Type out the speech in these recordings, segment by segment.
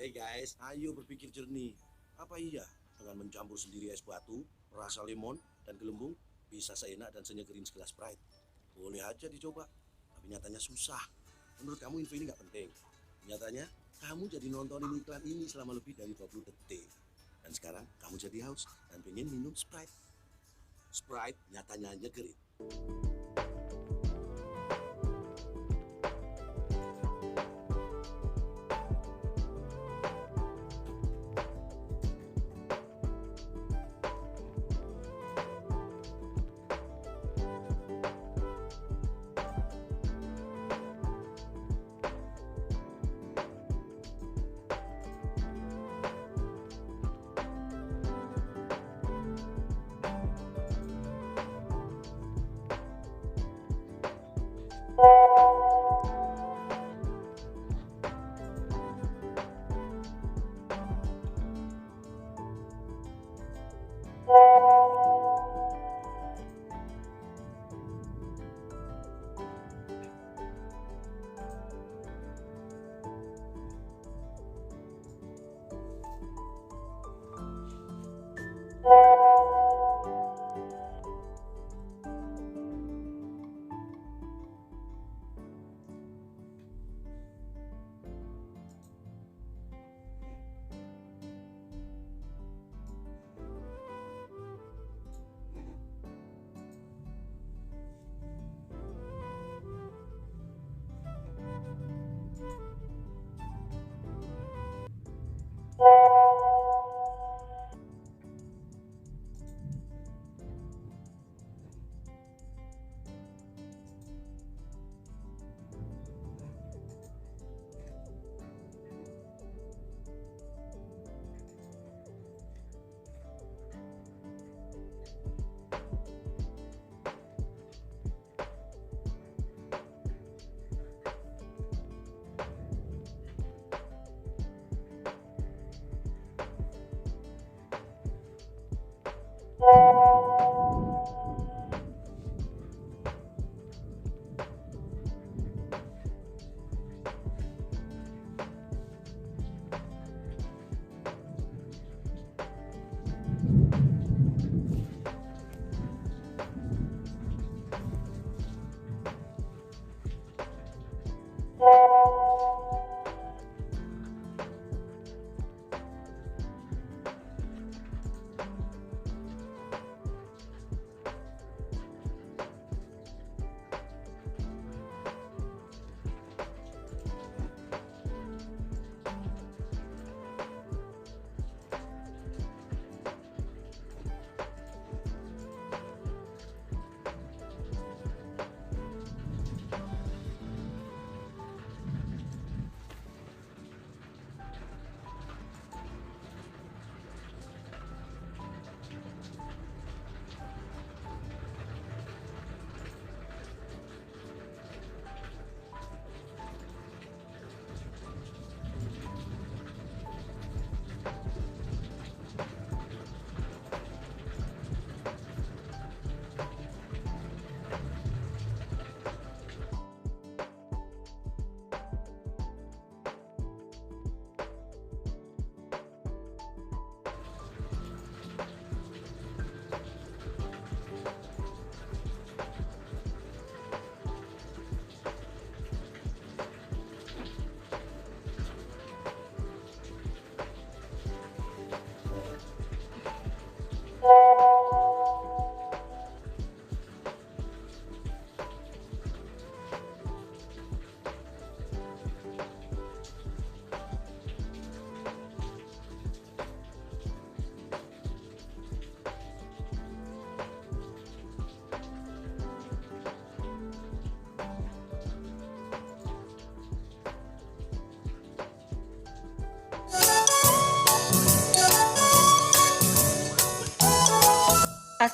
Hey guys, ayo berpikir jernih. Apa iya dengan mencampur sendiri es batu, rasa lemon, dan gelembung bisa seenak dan senyegerin segelas Sprite? Boleh aja dicoba, tapi nyatanya susah. Menurut kamu info ini nggak penting? Nyatanya, kamu jadi nontonin iklan ini selama lebih dari 20 detik. Dan sekarang kamu jadi haus dan pengen minum Sprite. Sprite nyatanya nyegerin.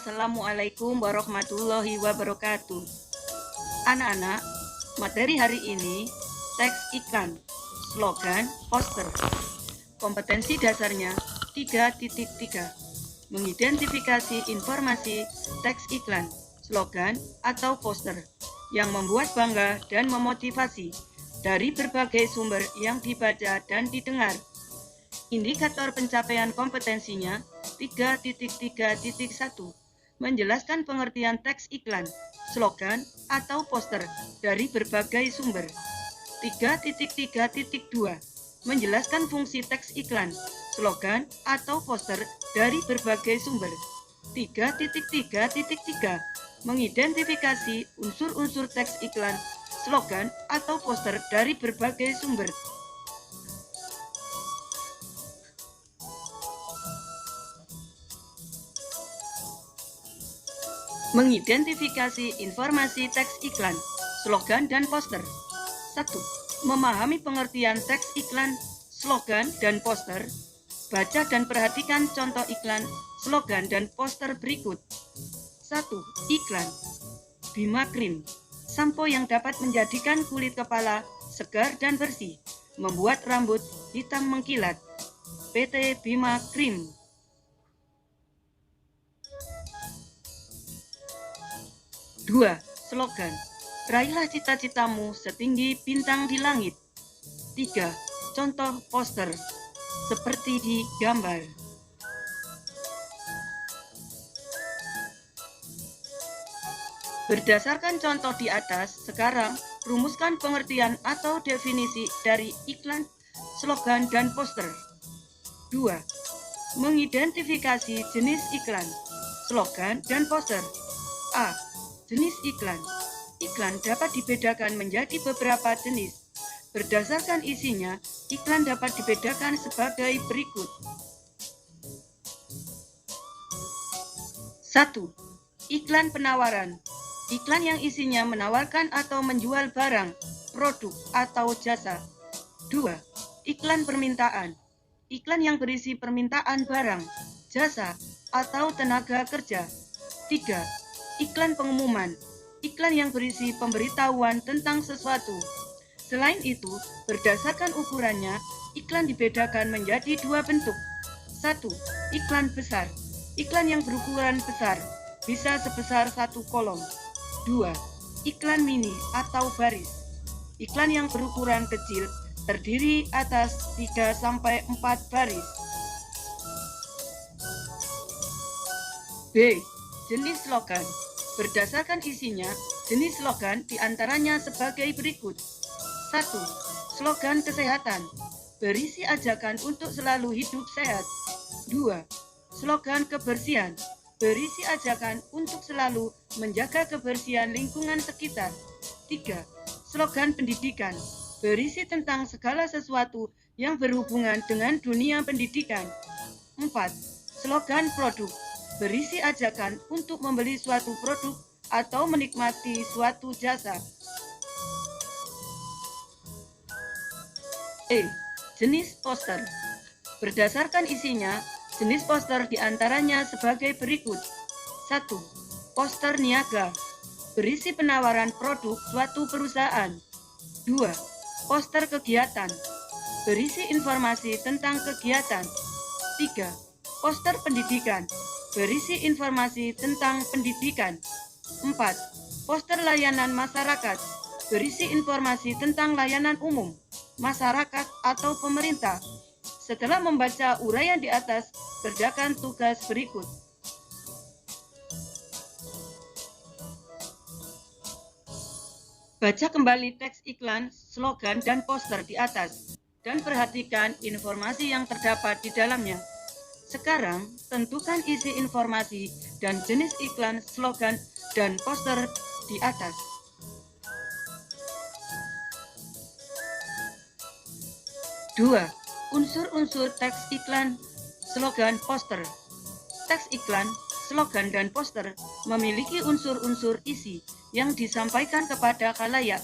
Assalamualaikum warahmatullahi wabarakatuh. Anak-anak, materi hari ini teks iklan, slogan, poster. Kompetensi dasarnya 3.3. Mengidentifikasi informasi teks iklan, slogan, atau poster yang membuat bangga dan memotivasi dari berbagai sumber yang dibaca dan didengar. Indikator pencapaian kompetensinya 3.3.1 menjelaskan pengertian teks iklan, slogan, atau poster dari berbagai sumber. 3.3.2 menjelaskan fungsi teks iklan, slogan, atau poster dari berbagai sumber. 3.3.3 mengidentifikasi unsur-unsur teks iklan, slogan, atau poster dari berbagai sumber. Mengidentifikasi informasi teks iklan, slogan, dan poster. 1. Memahami pengertian teks iklan, slogan, dan poster. Baca dan perhatikan contoh iklan, slogan, dan poster berikut. 1. Iklan Bima Krim, sampo yang dapat menjadikan kulit kepala segar dan bersih, membuat rambut hitam mengkilat. PT Bima Krim. 2. Slogan Raihlah cita-citamu setinggi bintang di langit. 3. Contoh poster seperti di gambar. Berdasarkan contoh di atas, sekarang rumuskan pengertian atau definisi dari iklan, slogan, dan poster. 2. Mengidentifikasi jenis iklan, slogan, dan poster. A. Jenis iklan. Iklan dapat dibedakan menjadi beberapa jenis. Berdasarkan isinya, iklan dapat dibedakan sebagai berikut. 1. Iklan penawaran. Iklan yang isinya menawarkan atau menjual barang, produk, atau jasa. 2. Iklan permintaan. Iklan yang berisi permintaan barang, jasa, atau tenaga kerja. 3. Iklan pengumuman. Iklan yang berisi pemberitahuan tentang sesuatu. Selain itu, berdasarkan ukurannya, iklan dibedakan menjadi dua bentuk. 1. Iklan besar. Iklan yang berukuran besar, bisa sebesar 1 kolom. 2. Iklan mini atau baris. Iklan yang berukuran kecil, terdiri atas 3-4 baris. B. Jenis slogan. Berdasarkan isinya, jenis slogan diantaranya sebagai berikut. 1. Slogan kesehatan, berisi ajakan untuk selalu hidup sehat. 2. Slogan kebersihan, berisi ajakan untuk selalu menjaga kebersihan lingkungan sekitar. 3. Slogan pendidikan, berisi tentang segala sesuatu yang berhubungan dengan dunia pendidikan. 4. Slogan produk, berisi ajakan untuk membeli suatu produk atau menikmati suatu jasa. E. Jenis poster. Berdasarkan isinya, jenis poster diantaranya sebagai berikut. 1. Poster niaga, berisi penawaran produk suatu perusahaan. 2. Poster kegiatan, berisi informasi tentang kegiatan. 3. Poster pendidikan, berisi informasi tentang pendidikan. 4. Poster layanan masyarakat, berisi informasi tentang layanan umum, masyarakat, atau pemerintah. Setelah membaca uraian di atas, kerjakan tugas berikut. Baca kembali teks iklan, slogan, dan poster di atas, dan perhatikan informasi yang terdapat di dalamnya. Sekarang, tentukan isi informasi dan jenis iklan, slogan, dan poster di atas. 2. Unsur-unsur teks iklan, slogan, poster. Teks iklan, slogan, dan poster memiliki unsur-unsur isi yang disampaikan kepada khalayak.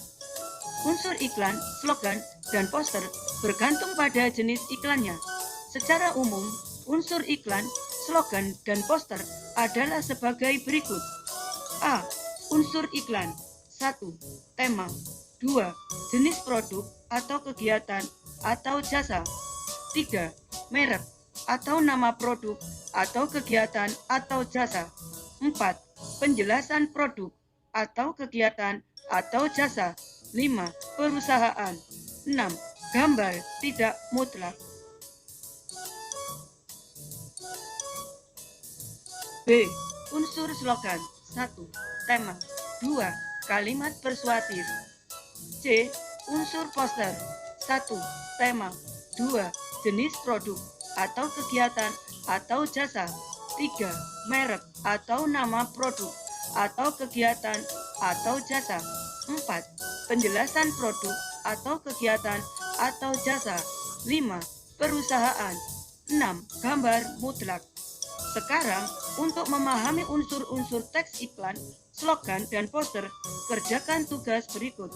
Unsur iklan, slogan, dan poster bergantung pada jenis iklannya. Secara umum, unsur iklan, slogan, dan poster adalah sebagai berikut. A. Unsur iklan. 1. Tema. 2. Jenis produk atau kegiatan atau jasa. 3. Merek atau nama produk atau kegiatan atau jasa. 4. Penjelasan produk atau kegiatan atau jasa. 5. Perusahaan. 6. Gambar tidak mutlak. B. Unsur slogan. 1. Tema. 2. Kalimat persuasif. C. Unsur poster. 1. Tema. 2. Jenis produk atau kegiatan atau jasa. 3. Merek atau nama produk atau kegiatan atau jasa. 4. Penjelasan produk atau kegiatan atau jasa. 5. Perusahaan. 6. Gambar mutlak. Sekarang, untuk memahami unsur-unsur teks iklan, slogan, dan poster, kerjakan tugas berikut.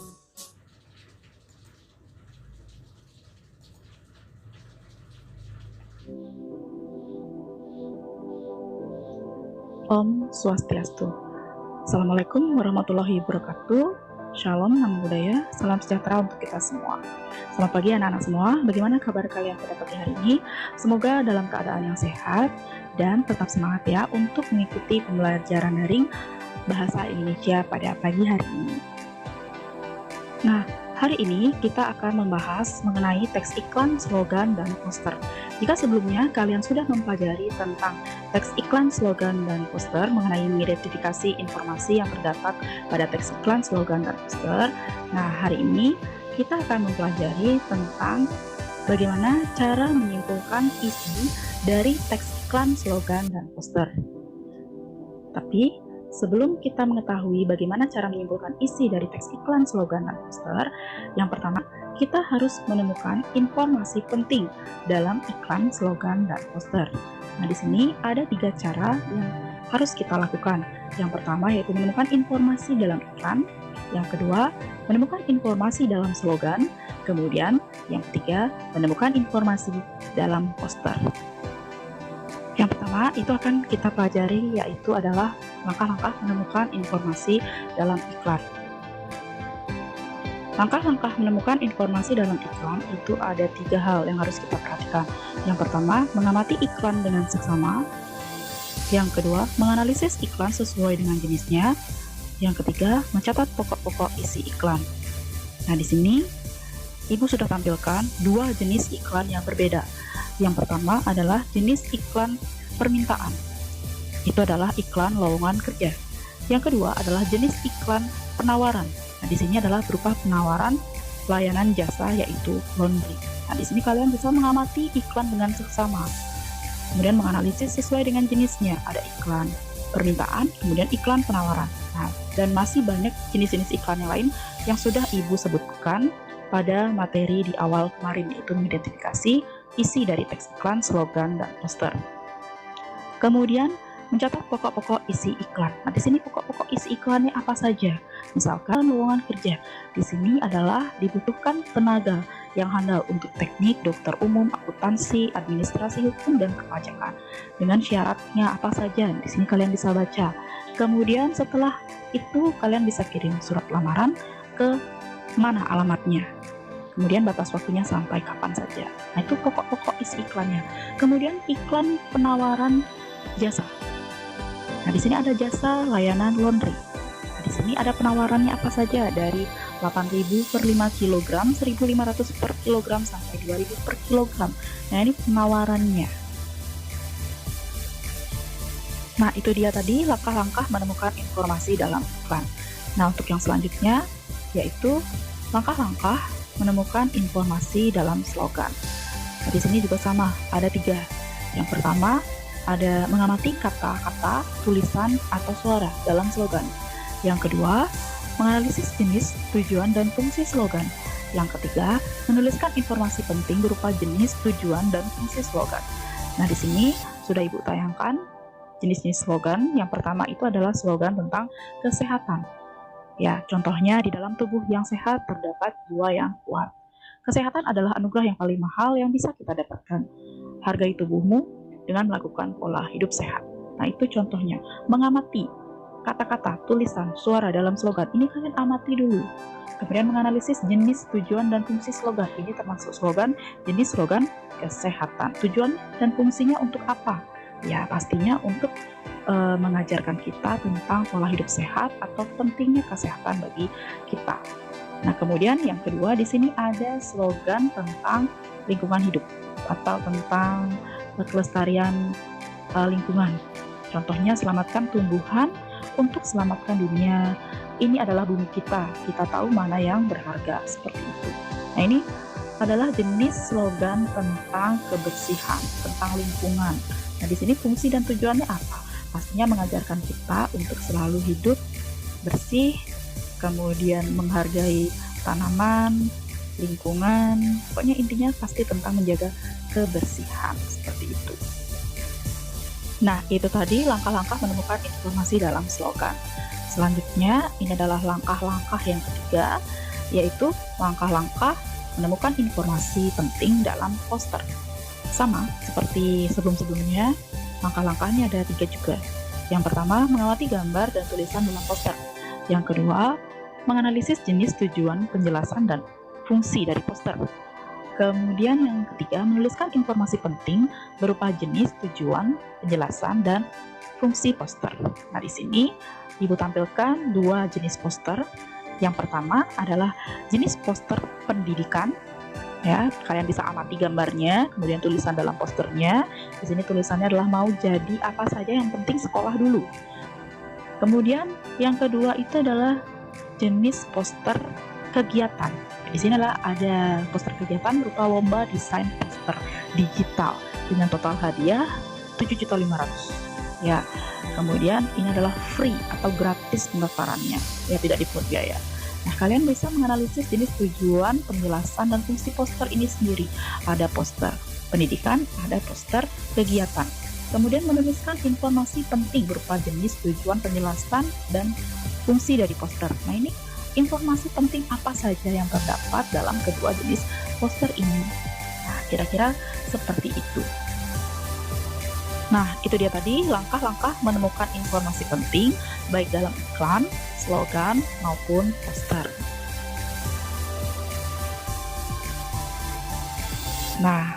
Om Swastiastu. Assalamualaikum warahmatullahi wabarakatuh. Shalom, nama budaya, salam sejahtera untuk kita semua. Selamat pagi anak-anak semua, bagaimana kabar kalian pada pagi hari ini? Semoga dalam keadaan yang sehat dan tetap semangat ya untuk mengikuti pembelajaran daring Bahasa Indonesia pada pagi hari ini. Nah, hari ini kita akan membahas mengenai teks iklan, slogan, dan poster. Jika sebelumnya kalian sudah mempelajari tentang teks iklan, slogan, dan poster mengenai mengidentifikasi informasi yang terdapat pada teks iklan, slogan, dan poster, nah hari ini kita akan mempelajari tentang bagaimana cara menyimpulkan isi dari teks iklan, slogan, dan poster. Tapi sebelum kita mengetahui bagaimana cara menyimpulkan isi dari teks iklan, slogan, dan poster, yang pertama, kita harus menemukan informasi penting dalam iklan, slogan, dan poster. Nah, di sini ada 3 cara yang harus kita lakukan. Yang pertama yaitu menemukan informasi dalam iklan, yang kedua, menemukan informasi dalam slogan, kemudian yang ketiga, menemukan informasi dalam poster. Yang pertama itu akan kita pelajari yaitu adalah langkah-langkah menemukan informasi dalam iklan. Langkah-langkah menemukan informasi dalam iklan itu ada 3 hal yang harus kita perhatikan. Yang pertama, mengamati iklan dengan seksama. Yang kedua, menganalisis iklan sesuai dengan jenisnya. Yang ketiga, mencatat pokok-pokok isi iklan. Nah, di sini Ibu sudah tampilkan 2 jenis iklan yang berbeda. Yang pertama adalah jenis iklan permintaan. Itu adalah iklan lowongan kerja. Yang kedua adalah jenis iklan penawaran. Nah, di sini adalah berupa penawaran layanan jasa yaitu laundry. Nah, di sini kalian bisa mengamati iklan dengan seksama. Kemudian menganalisis sesuai dengan jenisnya. Ada iklan permintaan, kemudian iklan penawaran. Nah, dan masih banyak jenis-jenis iklan yang lain yang sudah Ibu sebutkan pada materi di awal kemarin, yaitu mengidentifikasi isi dari teks iklan, slogan, dan poster. Kemudian mencatat pokok-pokok isi iklan. Nah, di sini pokok-pokok isi iklannya apa saja? Misalkan lowongan kerja. Di sini adalah dibutuhkan tenaga yang handal untuk teknik, dokter umum, akuntansi, administrasi hukum, dan kepajakan. Dengan syaratnya apa saja? Di sini kalian bisa baca. Kemudian setelah itu kalian bisa kirim surat lamaran ke mana alamatnya. Kemudian batas waktunya sampai kapan saja. Nah, itu pokok-pokok isi iklannya. Kemudian iklan penawaran jasa. Nah, di sini ada jasa layanan laundry. Nah, di sini ada penawarannya apa saja dari 8.000 per 5 kg, 1.500 per kilogram sampai 2.000 per kilogram. Nah, ini penawarannya. Nah, itu dia tadi langkah-langkah menemukan informasi dalam iklan. Nah, untuk yang selanjutnya yaitu langkah-langkah menemukan informasi dalam slogan. Nah, di sini juga sama, ada 3. Yang pertama, ada mengamati kata-kata, tulisan, atau suara dalam slogan. Yang kedua, menganalisis jenis, tujuan, dan fungsi slogan. Yang ketiga, menuliskan informasi penting berupa jenis, tujuan, dan fungsi slogan. Nah, di sini sudah Ibu tayangkan jenis-jenis slogan. Yang pertama itu adalah slogan tentang kesehatan. Ya, contohnya di dalam tubuh yang sehat terdapat jiwa yang kuat. Kesehatan adalah anugerah yang paling mahal yang bisa kita dapatkan. Hargai tubuhmu, dengan melakukan pola hidup sehat. Nah, itu contohnya, mengamati kata-kata, tulisan, suara dalam slogan. Ini kalian amati dulu. Kemudian menganalisis jenis, tujuan, dan fungsi slogan. Ini termasuk slogan, jenis slogan kesehatan. Tujuan dan fungsinya untuk apa? Ya, pastinya untuk mengajarkan kita tentang pola hidup sehat atau pentingnya kesehatan bagi kita. Nah, kemudian yang kedua di sini ada slogan tentang lingkungan hidup atau tentang kelestarian lingkungan. Contohnya, selamatkan tumbuhan untuk selamatkan dunia. Ini adalah bumi kita. Kita tahu mana yang berharga, seperti itu. Nah, ini adalah jenis slogan tentang kebersihan, tentang lingkungan. Nah, di sini fungsi dan tujuannya apa? Pastinya mengajarkan kita untuk selalu hidup bersih, kemudian menghargai tanaman, lingkungan. Pokoknya intinya pasti tentang menjaga kebersihan, seperti itu. Nah, itu tadi langkah-langkah menemukan informasi dalam slogan. Selanjutnya, ini adalah langkah-langkah yang ketiga, yaitu langkah-langkah menemukan informasi penting dalam poster. Sama seperti sebelum-sebelumnya, langkah-langkahnya ada 3 juga. Yang pertama, mengamati gambar dan tulisan dalam poster. Yang kedua, menganalisis jenis, tujuan, penjelasan, dan fungsi dari poster. Kemudian yang ketiga, menuliskan informasi penting berupa jenis, tujuan, penjelasan, dan fungsi poster. Nah, di sini Ibu tampilkan 2 jenis poster. Yang pertama adalah jenis poster pendidikan. Ya, kalian bisa amati gambarnya, kemudian tulisan dalam posternya. Di sini tulisannya adalah mau jadi apa saja, yang penting sekolah dulu. Kemudian yang kedua itu adalah jenis poster kegiatan. Di sini adalah ada poster kegiatan berupa lomba desain poster digital dengan total hadiah 7.500.000. Ya, kemudian ini adalah free atau gratis pendaftarannya, ya tidak dipungut biaya. Nah, kalian bisa menganalisis jenis, tujuan, penjelasan, dan fungsi poster ini sendiri. Ada poster pendidikan, ada poster kegiatan. Kemudian menuliskan informasi penting berupa jenis, tujuan, penjelasan, dan fungsi dari poster. Nah, ini informasi penting apa saja yang terdapat dalam kedua jenis poster ini. Nah, kira-kira seperti itu. Nah, itu dia tadi langkah-langkah menemukan informasi penting baik dalam iklan, slogan, maupun poster. Nah,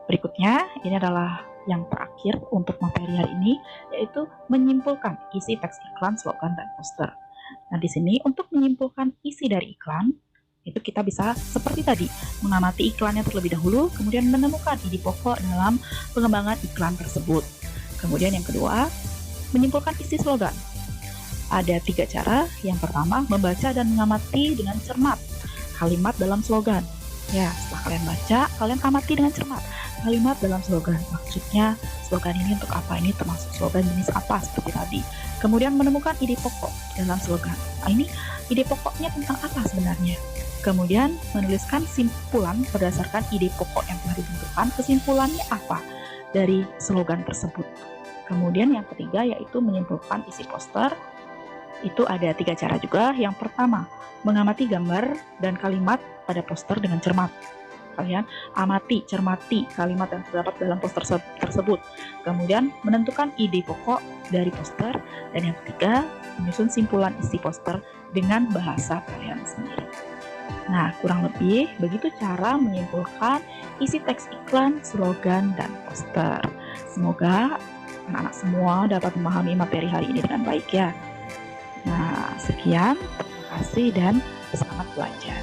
berikutnya ini adalah yang terakhir untuk materi hari ini, yaitu menyimpulkan isi teks iklan, slogan, dan poster. Nah, di sini untuk menyimpulkan isi dari iklan, itu kita bisa seperti tadi, mengamati iklannya terlebih dahulu, kemudian menemukan ide pokok dalam pengembangan iklan tersebut. Kemudian yang kedua, menyimpulkan isi slogan. Ada 3 cara. Yang pertama, membaca dan mengamati dengan cermat kalimat dalam slogan. Ya, setelah kalian baca, kalian amati dengan cermat kalimat dalam slogan. Maksudnya, slogan ini untuk apa? Ini termasuk slogan jenis apa? Seperti tadi. Kemudian menemukan ide pokok dalam slogan. Nah, ini ide pokoknya tentang apa sebenarnya? Kemudian menuliskan simpulan berdasarkan ide pokok yang telah ditentukan. Kesimpulannya apa dari slogan tersebut? Kemudian yang ketiga yaitu menyimpulkan isi poster. Itu ada 3 cara juga. Yang pertama, mengamati gambar dan kalimat pada poster dengan cermat. Kalian amati, cermati kalimat yang terdapat dalam poster tersebut. Kemudian menentukan ide pokok dari poster. Dan yang ketiga, menyusun simpulan isi poster dengan bahasa kalian sendiri. Nah, kurang lebih begitu cara menyimpulkan isi teks iklan, slogan, dan poster. Semoga anak-anak semua dapat memahami materi hari ini dengan baik ya. Nah, sekian, terima kasih dan selamat belajar.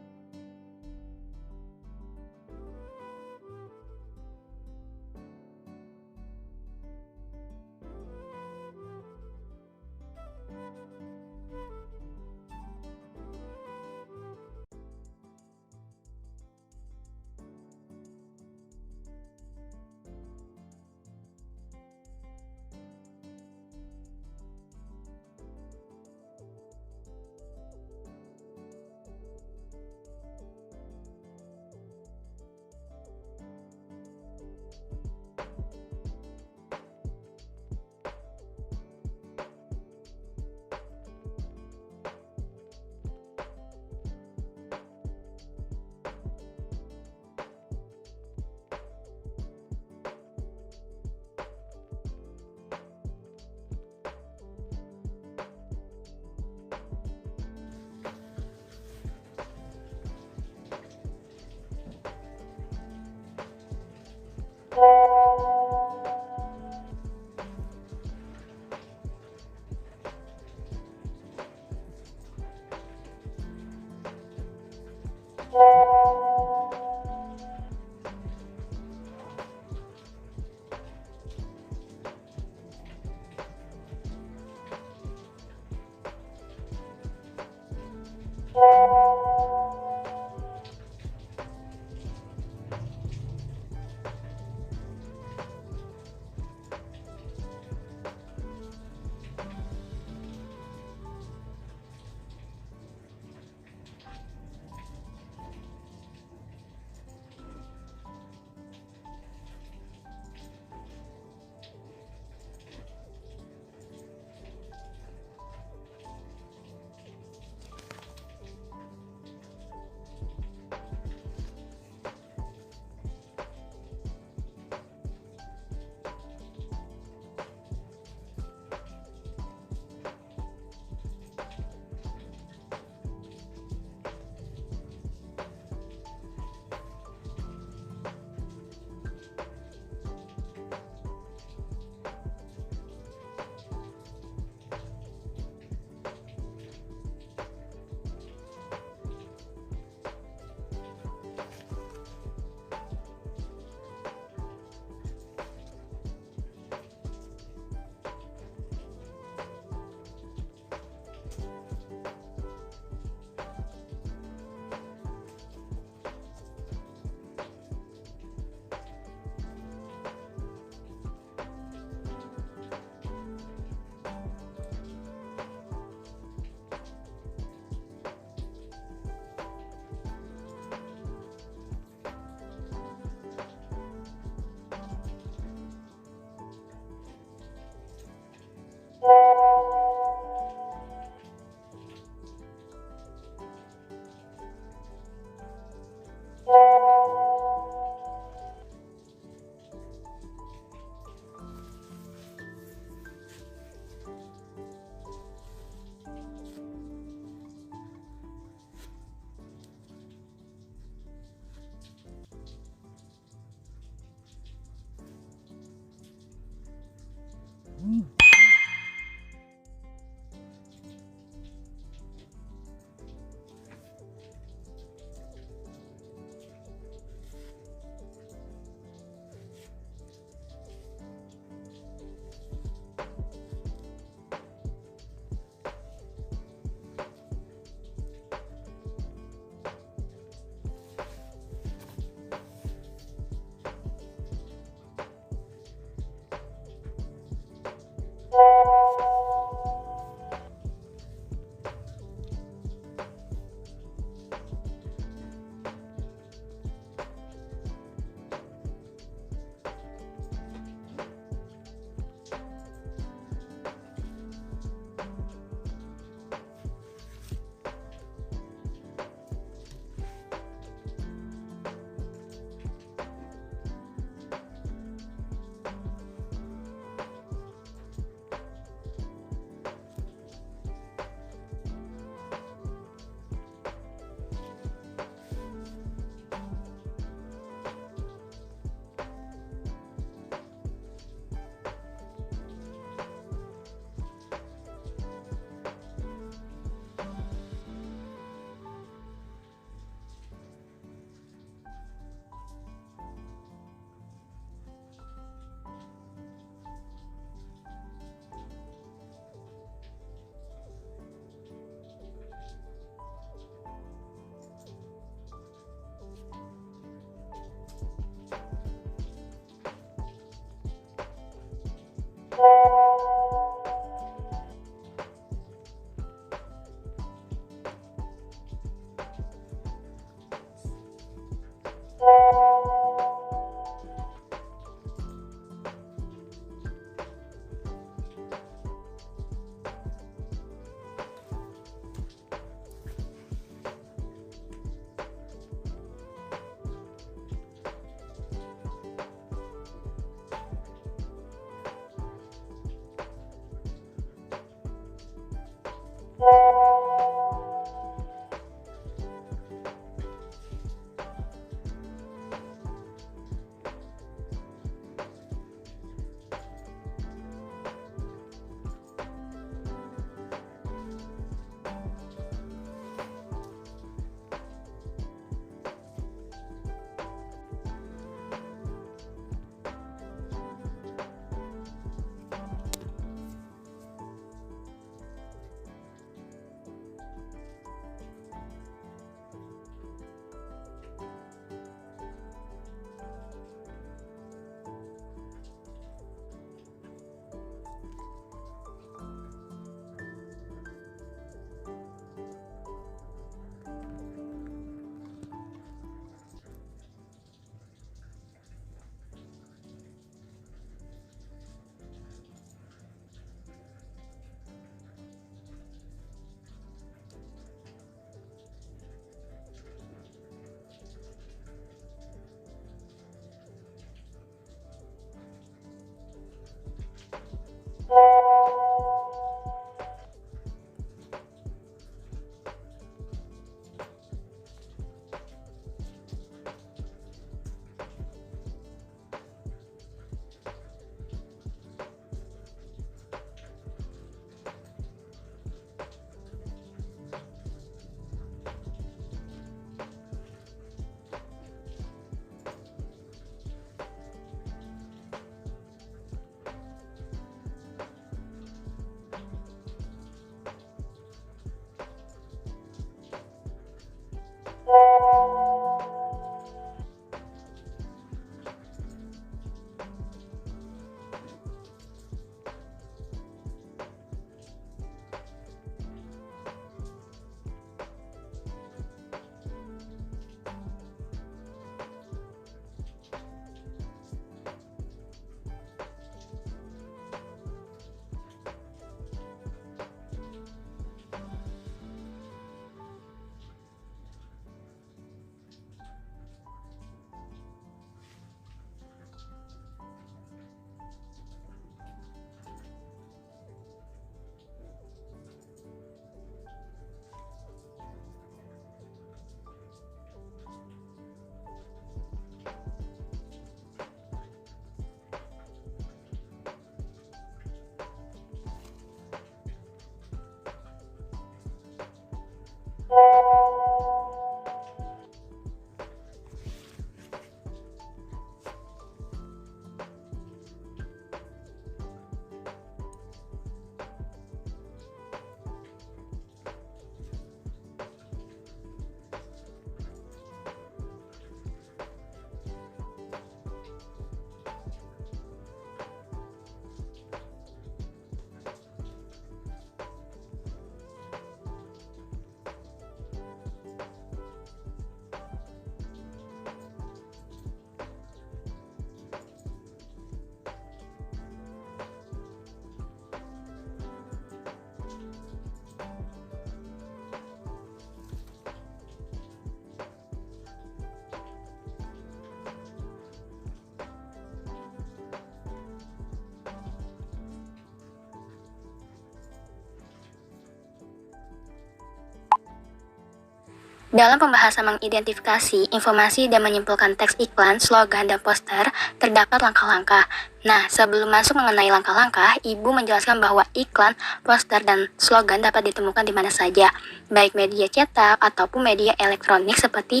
Dalam pembahasan mengidentifikasi informasi dan menyimpulkan teks iklan, slogan, dan poster, terdapat langkah-langkah. Nah, sebelum masuk mengenai langkah-langkah, Ibu menjelaskan bahwa iklan, poster, dan slogan dapat ditemukan di mana saja, baik media cetak ataupun media elektronik seperti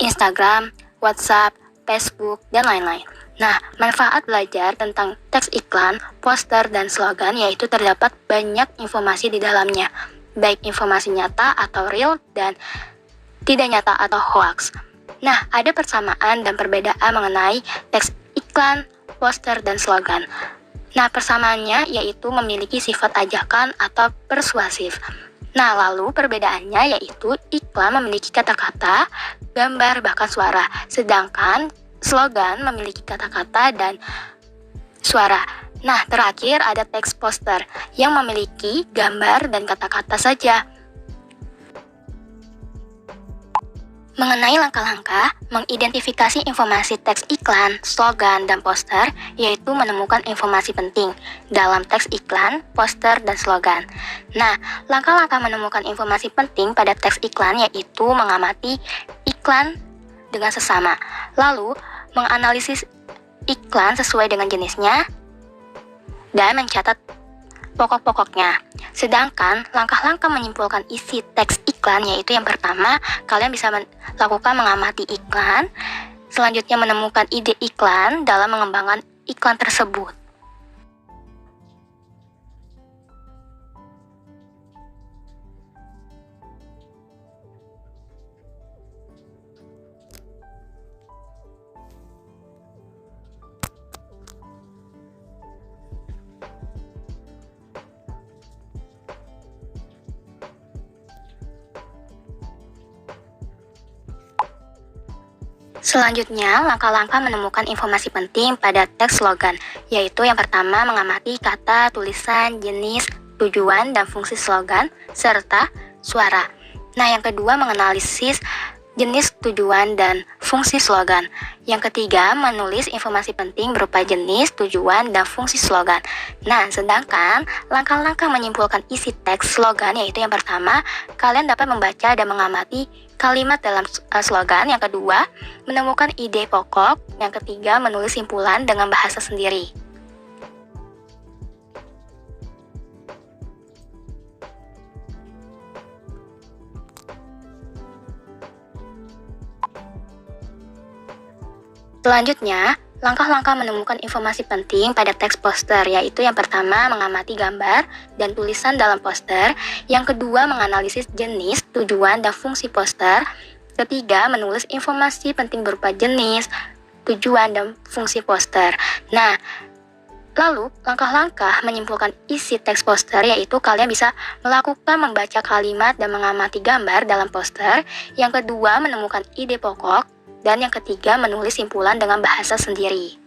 Instagram, WhatsApp, Facebook, dan lain-lain. Nah, manfaat belajar tentang teks iklan, poster, dan slogan yaitu terdapat banyak informasi di dalamnya, baik informasi nyata atau real dan tidak nyata atau hoax. Nah, ada persamaan dan perbedaan mengenai teks iklan, poster, dan slogan. Nah, persamaannya yaitu memiliki sifat ajakan atau persuasif. Nah, lalu perbedaannya yaitu iklan memiliki kata-kata, gambar, bahkan suara. Sedangkan slogan memiliki kata-kata dan suara. Nah, terakhir ada teks poster yang memiliki gambar dan kata-kata saja. Mengenai langkah-langkah mengidentifikasi informasi teks iklan, slogan, dan poster, yaitu menemukan informasi penting dalam teks iklan, poster, dan slogan. Nah, langkah-langkah menemukan informasi penting pada teks iklan yaitu mengamati iklan dengan sesama, lalu menganalisis iklan sesuai dengan jenisnya, dan mencatat pokok-pokoknya. Sedangkan langkah-langkah menyimpulkan isi teks iklan yaitu yang pertama, kalian bisa melakukan mengamati iklan, selanjutnya menemukan ide iklan dalam mengembangkan iklan tersebut. Selanjutnya, langkah-langkah menemukan informasi penting pada teks slogan, yaitu yang pertama mengamati kata, tulisan, jenis, tujuan, dan fungsi slogan, serta suara. Nah, yang kedua menganalisis jenis, tujuan, dan fungsi slogan. Yang ketiga, menulis informasi penting berupa jenis, tujuan, dan fungsi slogan. Nah, sedangkan langkah-langkah menyimpulkan isi teks slogan yaitu yang pertama, kalian dapat membaca dan mengamati kalimat dalam slogan. Yang kedua, menemukan ide pokok. Yang ketiga, menulis simpulan dengan bahasa sendiri. Selanjutnya, langkah-langkah menemukan informasi penting pada teks poster, yaitu yang pertama mengamati gambar dan tulisan dalam poster, yang kedua menganalisis jenis, tujuan, dan fungsi poster, ketiga menulis informasi penting berupa jenis, tujuan, dan fungsi poster. Nah, lalu langkah-langkah menyimpulkan isi teks poster yaitu kalian bisa melakukan membaca kalimat dan mengamati gambar dalam poster, yang kedua menemukan ide pokok, dan yang ketiga menulis simpulan dengan bahasa sendiri.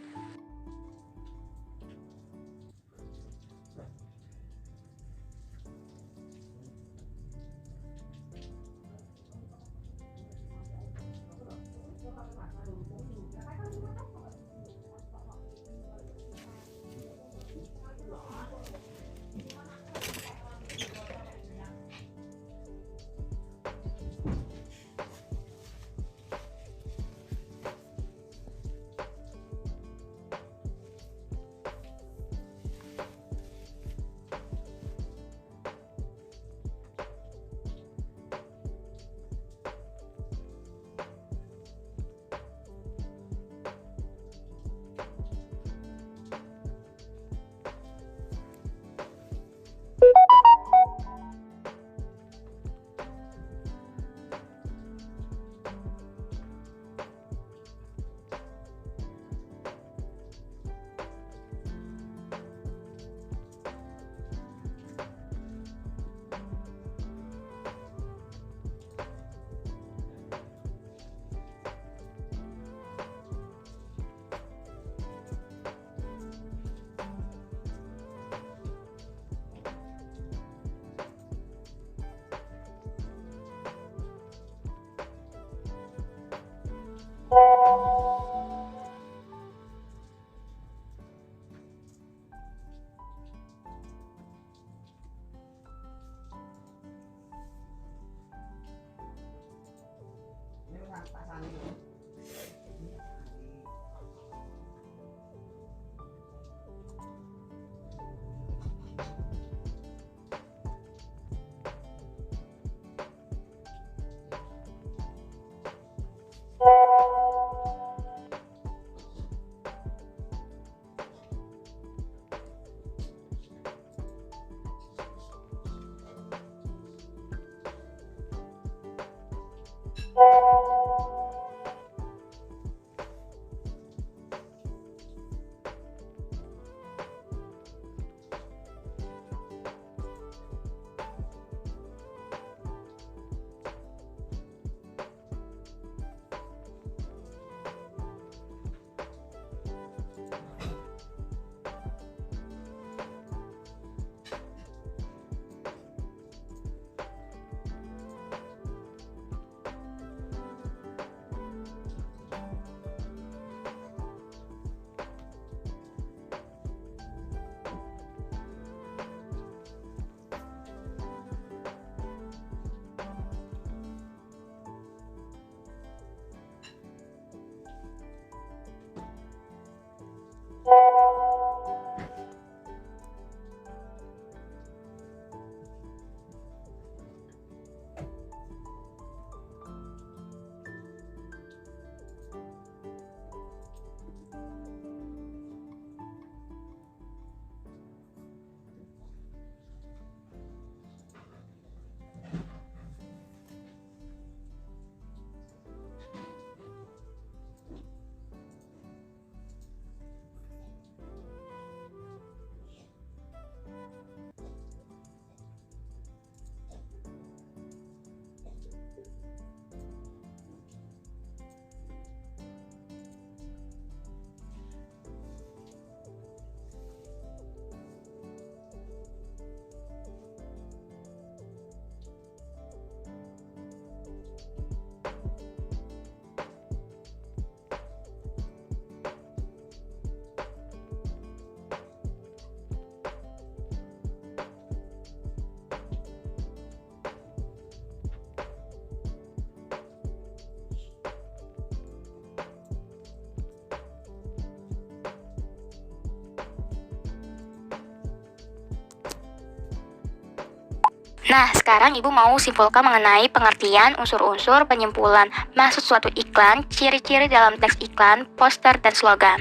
Nah, sekarang Ibu mau simpulkan mengenai pengertian unsur-unsur penyimpulan maksud suatu iklan, ciri-ciri dalam teks iklan, poster, dan slogan.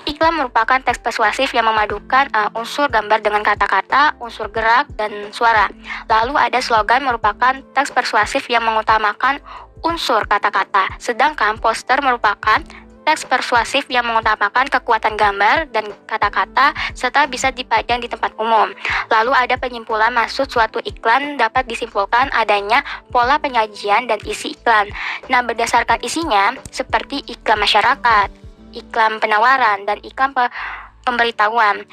Iklan merupakan teks persuasif yang memadukan unsur gambar dengan kata-kata, unsur gerak, dan suara. Lalu ada slogan merupakan teks persuasif yang mengutamakan unsur kata-kata, sedangkan poster merupakan teks persuasif yang mengutamakan kekuatan gambar dan kata-kata serta bisa dipajang di tempat umum. Lalu ada penyimpulan maksud suatu iklan dapat disimpulkan adanya pola penyajian dan isi iklan. Nah, berdasarkan isinya seperti iklan masyarakat, iklan penawaran, dan iklan pemberitahuan.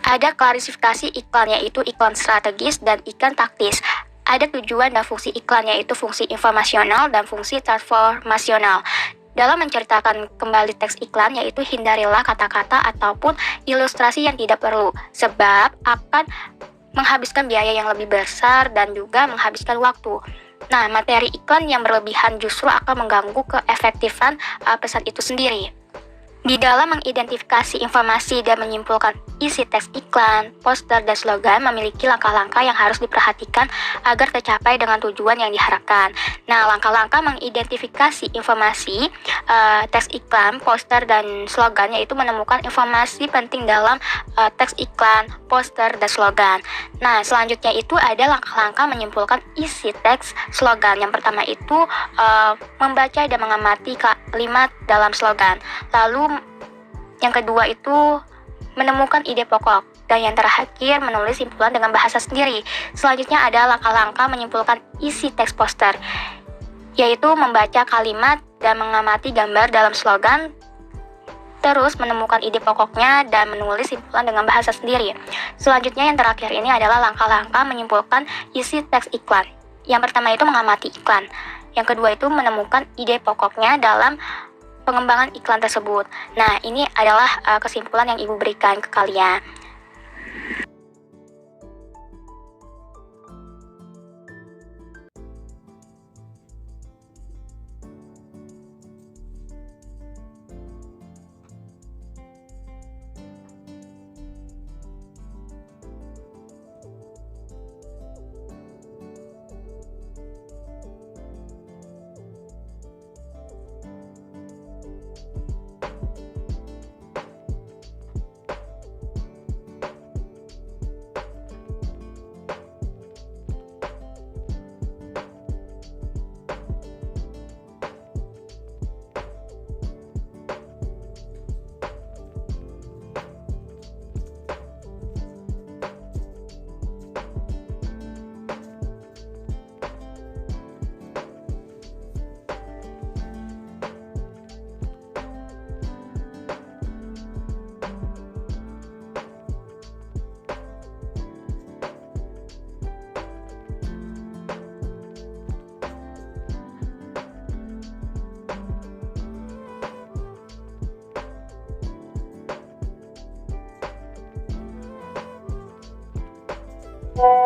Ada klasifikasi iklan yaitu iklan strategis dan iklan taktis. Ada tujuan dan fungsi iklan yaitu fungsi informasional dan fungsi transformasional. Dalam menceritakan kembali teks iklan yaitu hindarilah kata-kata ataupun ilustrasi yang tidak perlu, sebab akan menghabiskan biaya yang lebih besar dan juga menghabiskan waktu. Nah, materi iklan yang berlebihan justru akan mengganggu keefektifan pesan itu sendiri. Di dalam mengidentifikasi informasi dan menyimpulkan isi teks iklan, poster, dan slogan memiliki langkah-langkah yang harus diperhatikan agar tercapai dengan tujuan yang diharapkan. Nah, langkah-langkah mengidentifikasi informasi teks iklan, poster, dan slogan yaitu menemukan informasi penting dalam teks iklan, poster, dan slogan. Nah, selanjutnya itu ada langkah-langkah menyimpulkan isi teks slogan. Yang pertama itu membaca dan mengamati kalimat dalam slogan. Lalu yang kedua itu menemukan ide pokok. Dan yang terakhir menulis simpulan dengan bahasa sendiri. Selanjutnya ada langkah-langkah menyimpulkan isi teks poster, yaitu membaca kalimat dan mengamati gambar dalam slogan, terus menemukan ide pokoknya dan menulis simpulan dengan bahasa sendiri. Selanjutnya yang terakhir ini adalah langkah-langkah menyimpulkan isi teks iklan. Yang pertama itu mengamati iklan. Yang kedua itu menemukan ide pokoknya dalam pengembangan iklan tersebut. Nah, ini adalah kesimpulan yang Ibu berikan ke kalian. Thank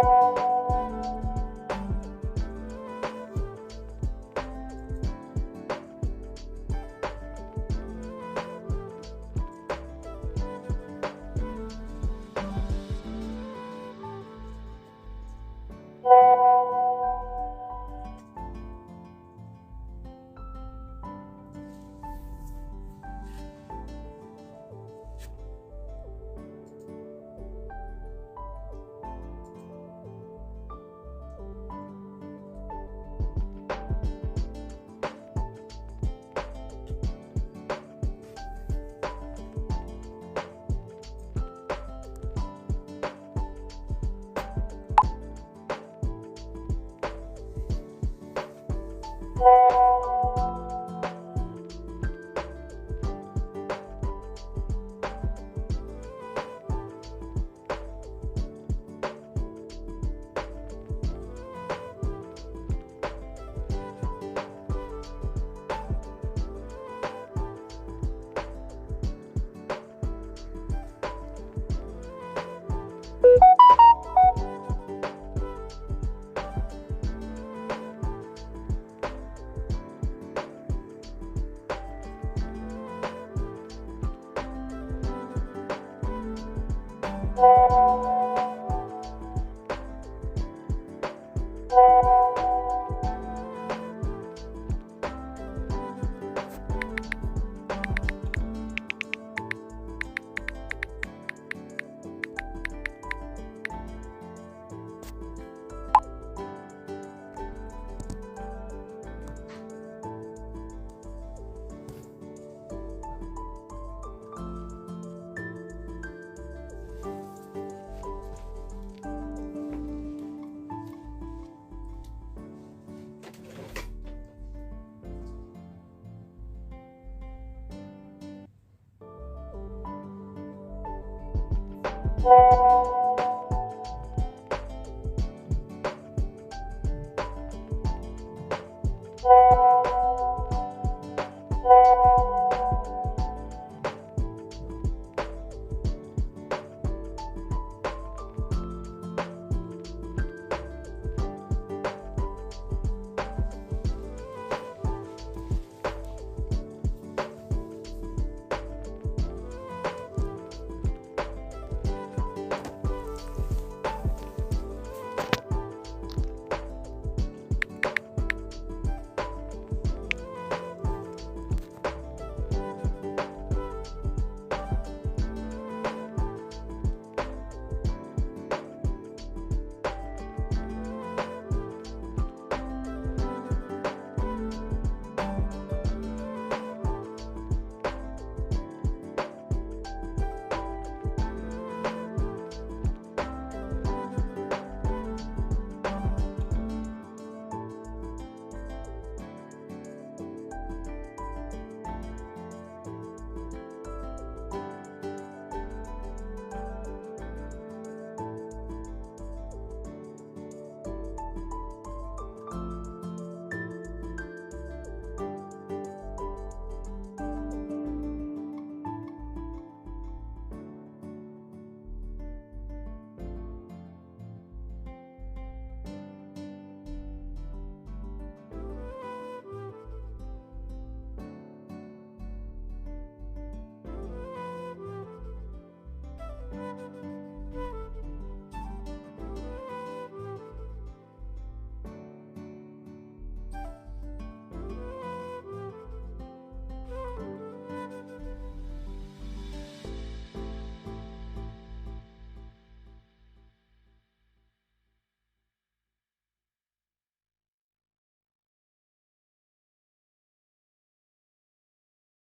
you.